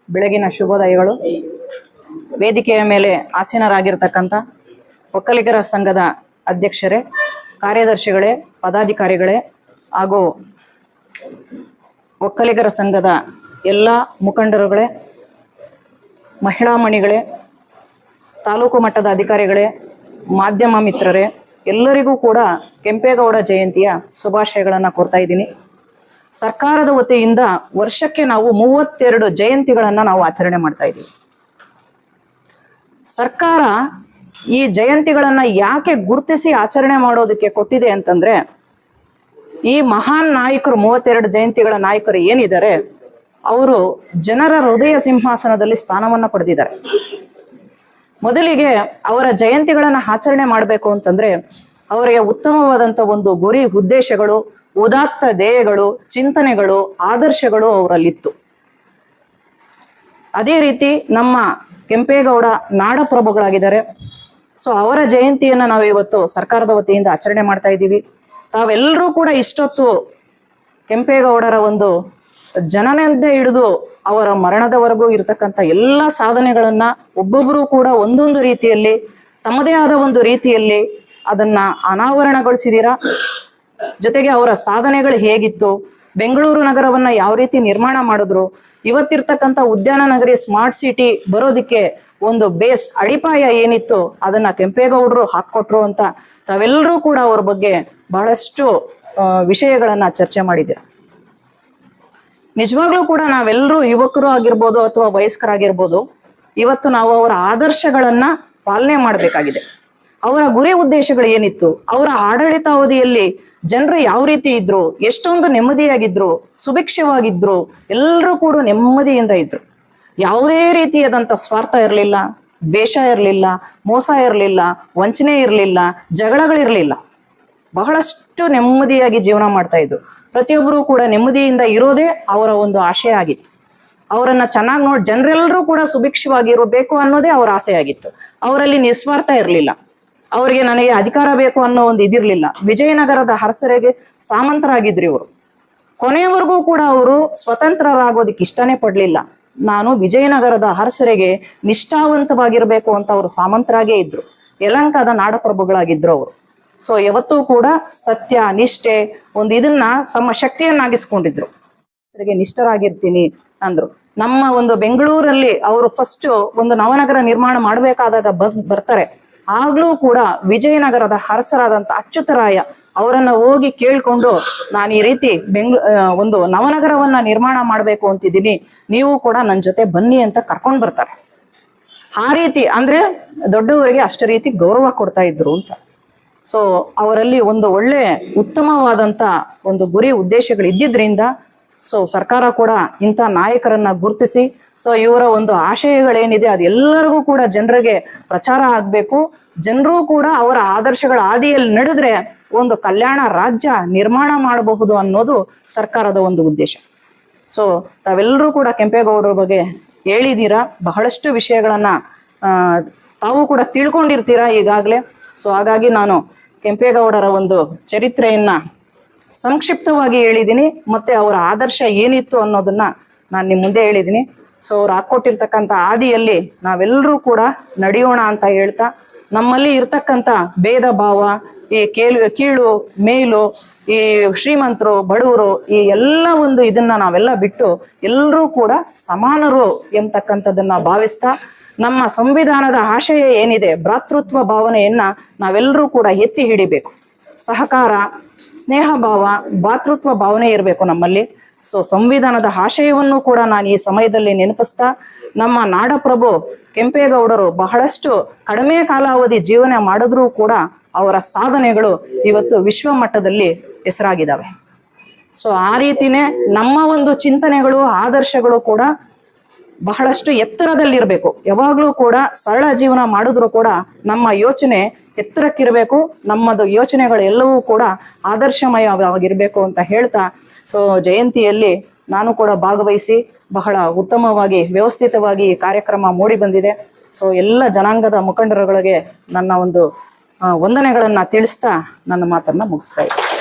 ಬೆಳಗಿನ ಶುಭೋದಯಗಳು. ವೇದಿಕೆಯ ಮೇಲೆ ಆಸೀನರಾಗಿರ್ತಕ್ಕಂಥ ಒಕ್ಕಲಿಗರ ಸಂಘದ ಅಧ್ಯಕ್ಷರೇ, ಕಾರ್ಯದರ್ಶಿಗಳೇ, ಪದಾಧಿಕಾರಿಗಳೇ ಹಾಗೂ ಒಕ್ಕಲಿಗರ ಸಂಘದ ಎಲ್ಲ ಮುಖಂಡರುಗಳೇ, ಮಹಿಳಾ ಮಣಿಗಳೇ, ತಾಲೂಕು ಮಟ್ಟದ ಅಧಿಕಾರಿಗಳೇ, ಮಾಧ್ಯಮ ಮಿತ್ರರೇ, ಎಲ್ಲರಿಗೂ ಕೂಡ ಕೆಂಪೇಗೌಡ ಜಯಂತಿಯ ಶುಭಾಶಯಗಳನ್ನು ಕೋರ್ತಾ ಇದ್ದೀನಿ. ಸರ್ಕಾರದ ವತಿಯಿಂದ ವರ್ಷಕ್ಕೆ ನಾವು 32 ಜಯಂತಿಗಳನ್ನು ನಾವು ಆಚರಣೆ ಮಾಡ್ತಾ ಇದ್ದೀವಿ. ಸರ್ಕಾರ ಈ ಜಯಂತಿಗಳನ್ನು ಯಾಕೆ ಗುರುತಿಸಿ ಆಚರಣೆ ಮಾಡೋದಕ್ಕೆ ಕೊಟ್ಟಿದೆ ಅಂತಂದ್ರೆ, ಈ ಮಹಾನ್ ನಾಯಕರು 32 ಜಯಂತಿಗಳ ನಾಯಕರು ಏನಿದ್ದಾರೆ, ಅವರು ಜನರ ಹೃದಯ ಸಿಂಹಾಸನದಲ್ಲಿ ಸ್ಥಾನವನ್ನು ಪಡೆದಿದ್ದಾರೆ. ಮೊದಲಿಗೆ ಅವರ ಜಯಂತಿಗಳನ್ನು ಆಚರಣೆ ಮಾಡಬೇಕು ಅಂತಂದ್ರೆ ಅವರಿಗೆ ಉತ್ತಮವಾದಂಥ ಒಂದು ಗುರಿ, ಉದ್ದೇಶಗಳು, ಉದಾತ್ತ ಧ್ಯೇಯಗಳು, ಚಿಂತನೆಗಳು, ಆದರ್ಶಗಳು ಅವರಲ್ಲಿತ್ತು. ಅದೇ ರೀತಿ ನಮ್ಮ ಕೆಂಪೇಗೌಡ ನಾಡಪ್ರಭುಗಳಾಗಿದ್ದಾರೆ. ಸೊ ಅವರ ಜಯಂತಿಯನ್ನು ನಾವು ಇವತ್ತು ಸರ್ಕಾರದ ವತಿಯಿಂದ ಆಚರಣೆ ಮಾಡ್ತಾ ಇದ್ದೀವಿ. ತಾವೆಲ್ಲರೂ ಕೂಡ ಇಷ್ಟೊತ್ತು ಕೆಂಪೇಗೌಡರ ಒಂದು ಜನನದಿಂದ ಹಿಡಿದು ಅವರ ಮರಣದವರೆಗೂ ಇರತಕ್ಕಂಥ ಎಲ್ಲ ಸಾಧನೆಗಳನ್ನ ಒಬ್ಬೊಬ್ಬರು ಕೂಡ ಒಂದೊಂದು ರೀತಿಯಲ್ಲಿ ತಮ್ಮದೇ ಆದ ಒಂದು ರೀತಿಯಲ್ಲಿ ಅದನ್ನ ಅನಾವರಣಗೊಳಿಸಿದ್ದೀರಾ. ಜೊತೆಗೆ ಅವರ ಸಾಧನೆಗಳು ಹೇಗಿತ್ತು, ಬೆಂಗಳೂರು ನಗರವನ್ನ ಯಾವ ರೀತಿ ನಿರ್ಮಾಣ ಮಾಡಿದ್ರು, ಇವತ್ತಿರ್ತಕ್ಕಂಥ ಉದ್ಯಾನ ನಗರಿ ಸ್ಮಾರ್ಟ್ ಸಿಟಿ ಬರೋದಕ್ಕೆ ಒಂದು ಬೇಸ್ ಅಡಿಪಾಯ ಏನಿತ್ತು ಅದನ್ನ ಕೆಂಪೇಗೌಡರು ಹಾಕ್ಕೊಟ್ರು ಅಂತ ತಾವೆಲ್ಲರೂ ಕೂಡ ಅವ್ರ ಬಗ್ಗೆ ಬಹಳಷ್ಟು ವಿಷಯಗಳನ್ನ ಚರ್ಚೆ ಮಾಡಿದ್ದೀರ. ನಿಜವಾಗ್ಲೂ ಕೂಡ ನಾವೆಲ್ಲರೂ ಯುವಕರು ಆಗಿರ್ಬೋದು ಅಥವಾ ವಯಸ್ಕರಾಗಿರ್ಬೋದು, ಇವತ್ತು ನಾವು ಅವರ ಆದರ್ಶಗಳನ್ನ ಪಾಲನೆ ಮಾಡಬೇಕಾಗಿದೆ. ಅವರ ಗುರಿ ಉದ್ದೇಶಗಳು ಏನಿತ್ತು, ಅವರ ಆಡಳಿತಾವಧಿಯಲ್ಲಿ ಜನರು ಯಾವ ರೀತಿ ಇದ್ರು, ಎಷ್ಟೊಂದು ನೆಮ್ಮದಿಯಾಗಿದ್ರು, ಸುಭಿಕ್ಷವಾಗಿದ್ರು, ಎಲ್ಲರೂ ಕೂಡ ನೆಮ್ಮದಿಯಿಂದ ಇದ್ರು. ಯಾವುದೇ ರೀತಿಯಾದಂಥ ಸ್ವಾರ್ಥ ಇರಲಿಲ್ಲ, ದ್ವೇಷ ಇರಲಿಲ್ಲ, ಮೋಸ ಇರಲಿಲ್ಲ, ವಂಚನೆ ಇರಲಿಲ್ಲ, ಜಗಳಗಳಿರಲಿಲ್ಲ. ಬಹಳಷ್ಟು ನೆಮ್ಮದಿಯಾಗಿ ಜೀವನ ಮಾಡ್ತಾ ಇದ್ರು. ಪ್ರತಿಯೊಬ್ಬರು ಕೂಡ ನೆಮ್ಮದಿಯಿಂದ ಇರೋದೇ ಅವರ ಒಂದು ಆಶಯ ಆಗಿತ್ತು. ಅವರನ್ನ ಚೆನ್ನಾಗಿ ನೋಡಿ ಜನರೆಲ್ಲರೂ ಕೂಡ ಸುಭಿಕ್ಷವಾಗಿರಬೇಕು ಅನ್ನೋದೇ ಅವರ ಆಸೆ ಆಗಿತ್ತು. ಅವರಲ್ಲಿ ನಿಸ್ವಾರ್ಥ ಇರಲಿಲ್ಲ. ಅವರಿಗೆ ನನಗೆ ಅಧಿಕಾರ ಬೇಕು ಅನ್ನೋ ಒಂದು ಇದಿರಲಿಲ್ಲ. ವಿಜಯನಗರದ ಅರಸರಿಗೆ ಸಾಮಂತರಾಗಿದ್ರು ಇವರು. ಕೊನೆಯವರೆಗೂ ಕೂಡ ಅವರು ಸ್ವತಂತ್ರರಾಗೋದಕ್ಕೆ ಇಷ್ಟನೇ ಪಡಲಿಲ್ಲ. ನಾನು ವಿಜಯನಗರದ ಅರಸರಿಗೆ ನಿಷ್ಠಾವಂತವಾಗಿರಬೇಕು ಅಂತ ಅವರು ಸಾಮಂತರಾಗೇ ಇದ್ರು. ಯಲಹಂಕದ ನಾಡಪ್ರಭುಗಳಾಗಿದ್ರು ಅವರು. ಸೊ ಯಾವತ್ತೂ ಕೂಡ ಸತ್ಯ, ನಿಷ್ಠೆ ಒಂದು ಇದನ್ನ ತಮ್ಮ ಶಕ್ತಿಯನ್ನಾಗಿಸ್ಕೊಂಡಿದ್ರು. ನಿಷ್ಠರಾಗಿರ್ತೀನಿ ಅಂದ್ರು. ನಮ್ಮ ಒಂದು ಬೆಂಗಳೂರಲ್ಲಿ ಅವರು ಫಸ್ಟ್ ಒಂದು ನವನಗರ ನಿರ್ಮಾಣ ಮಾಡಬೇಕಾದಾಗ ಬರ್ತಾರೆ. ಆಗ್ಲೂ ಕೂಡ ವಿಜಯನಗರದ ಅರಸರಾದಂಥ ಅಚ್ಯುತರಾಯ ಅವರನ್ನ ಹೋಗಿ ಕೇಳ್ಕೊಂಡು, ನಾನು ಈ ರೀತಿ ಒಂದು ನವನಗರವನ್ನ ನಿರ್ಮಾಣ ಮಾಡಬೇಕು ಅಂತಿದ್ದೀನಿ, ನೀವು ಕೂಡ ನನ್ನ ಜೊತೆ ಬನ್ನಿ ಅಂತ ಕರ್ಕೊಂಡು ಬರ್ತಾರೆ. ಆ ರೀತಿ ಅಂದ್ರೆ ದೊಡ್ಡವರಿಗೆ ಅಷ್ಟು ರೀತಿ ಗೌರವ ಕೊಡ್ತಾ ಇದ್ರು ಅಂತ. ಸೊ ಅವರಲ್ಲಿ ಒಂದು ಒಳ್ಳೆ ಉತ್ತಮವಾದಂಥ ಒಂದು ಗುರಿ ಉದ್ದೇಶಗಳು ಇದ್ದಿದ್ರಿಂದ ಸೊ ಸರ್ಕಾರ ಕೂಡ ಇಂಥ ನಾಯಕರನ್ನ ಗುರುತಿಸಿ, ಸೊ ಇವರ ಒಂದು ಆಶಯಗಳೇನಿದೆ ಅದೆಲ್ಲರಿಗೂ ಕೂಡ ಜನರಿಗೆ ಪ್ರಚಾರ ಆಗಬೇಕು. ಜನರು ಕೂಡ ಅವರ ಆದರ್ಶಗಳ ಹಾದಿಯಲ್ಲಿ ನಡೆದ್ರೆ ಒಂದು ಕಲ್ಯಾಣ ರಾಜ್ಯ ನಿರ್ಮಾಣ ಮಾಡಬಹುದು ಅನ್ನೋದು ಸರ್ಕಾರದ ಒಂದು ಉದ್ದೇಶ. ಸೊ ತಾವೆಲ್ಲರೂ ಕೂಡ ಕೆಂಪೇಗೌಡರ ಬಗ್ಗೆ ಹೇಳಿದ್ದೀರಾ. ಬಹಳಷ್ಟು ವಿಷಯಗಳನ್ನ ತಾವು ಕೂಡ ತಿಳ್ಕೊಂಡಿರ್ತೀರಾ ಈಗಾಗಲೇ. ಸೊ ಹಾಗಾಗಿ ನಾನು ಕೆಂಪೇಗೌಡರ ಒಂದು ಚರಿತ್ರೆಯನ್ನ ಸಂಕ್ಷಿಪ್ತವಾಗಿ ಹೇಳಿದ್ದೀನಿ, ಮತ್ತೆ ಅವರ ಆದರ್ಶ ಏನಿತ್ತು ಅನ್ನೋದನ್ನ ನಾನು ನಿಮ್ಮ ಮುಂದೆ ಹೇಳಿದ್ದೀನಿ. ಸೊ ಅವ್ರು ಹಾಕ್ಕೊಟ್ಟಿರ್ತಕ್ಕಂಥ ಹಾದಿಯಲ್ಲಿ ನಾವೆಲ್ಲರೂ ಕೂಡ ನಡೆಯೋಣ ಅಂತ ಹೇಳ್ತಾ, ನಮ್ಮಲ್ಲಿ ಇರ್ತಕ್ಕಂಥ ಭೇದ ಭಾವ, ಈ ಕೀಳು ಮೇಲು, ಈ ಶ್ರೀಮಂತರು ಬಡವರು, ಈ ಎಲ್ಲ ಒಂದು ಇದನ್ನ ನಾವೆಲ್ಲ ಬಿಟ್ಟು ಎಲ್ಲರೂ ಕೂಡ ಸಮಾನರು ಎಂಬತಕ್ಕಂಥದ್ದನ್ನ ಭಾವಿಸ್ತಾ, ನಮ್ಮ ಸಂವಿಧಾನದ ಆಶಯ ಏನಿದೆ ಭ್ರಾತೃತ್ವ ಭಾವನೆಯನ್ನ ನಾವೆಲ್ಲರೂ ಕೂಡ ಎತ್ತಿ ಹಿಡಿಬೇಕು. ಸಹಕಾರ, ಸ್ನೇಹ ಭಾವ, ಭಾತೃತ್ವ ಭಾವನೆ ಇರಬೇಕು ನಮ್ಮಲ್ಲಿ. ಸೊ ಸಂವಿಧಾನದ ಆಶಯವನ್ನು ಕೂಡ ನಾನು ಈ ಸಮಯದಲ್ಲಿ ನೆನಪಿಸ್ತಾ, ನಮ್ಮ ನಾಡಪ್ರಭು ಕೆಂಪೇಗೌಡರು ಬಹಳಷ್ಟು ಕಡಿಮೆ ಕಾಲಾವಧಿ ಜೀವನ ಮಾಡಿದ್ರೂ ಕೂಡ ಅವರ ಸಾಧನೆಗಳು ಇವತ್ತು ವಿಶ್ವ ಮಟ್ಟದಲ್ಲಿ ಹೆಸರಾಗಿದ್ದಾವೆ. ಸೊ ಆ ರೀತಿನೇ ನಮ್ಮ ಒಂದು ಚಿಂತನೆಗಳು, ಆದರ್ಶಗಳು ಕೂಡ ಬಹಳಷ್ಟು ಎತ್ತರದಲ್ಲಿರಬೇಕು. ಯಾವಾಗಲೂ ಕೂಡ ಸರಳ ಜೀವನ ಮಾಡಿದ್ರು ಕೂಡ ನಮ್ಮ ಯೋಚನೆ ಎತ್ತರಕ್ಕಿರಬೇಕು. ನಮ್ಮದು ಯೋಚನೆಗಳು ಎಲ್ಲವೂ ಕೂಡ ಆದರ್ಶಮಯವಾಗಿರಬೇಕು ಅಂತ ಹೇಳ್ತಾ, ಸೊ ಜಯಂತಿಯಲ್ಲಿ ನಾನು ಕೂಡ ಭಾಗವಹಿಸಿ ಬಹಳ ಉತ್ತಮವಾಗಿ ವ್ಯವಸ್ಥಿತವಾಗಿ ಈ ಕಾರ್ಯಕ್ರಮ ಮೂಡಿ ಬಂದಿದೆ. ಸೊ ಎಲ್ಲ ಜನಾಂಗದ ಮುಖಂಡರುಗಳಿಗೆ ನನ್ನ ಒಂದು ವಂದನೆಗಳನ್ನು ತಿಳಿಸ್ತಾ ನನ್ನ ಮಾತನ್ನು ಮುಗಿಸ್ತಾ ಇದ್ದೀನಿ.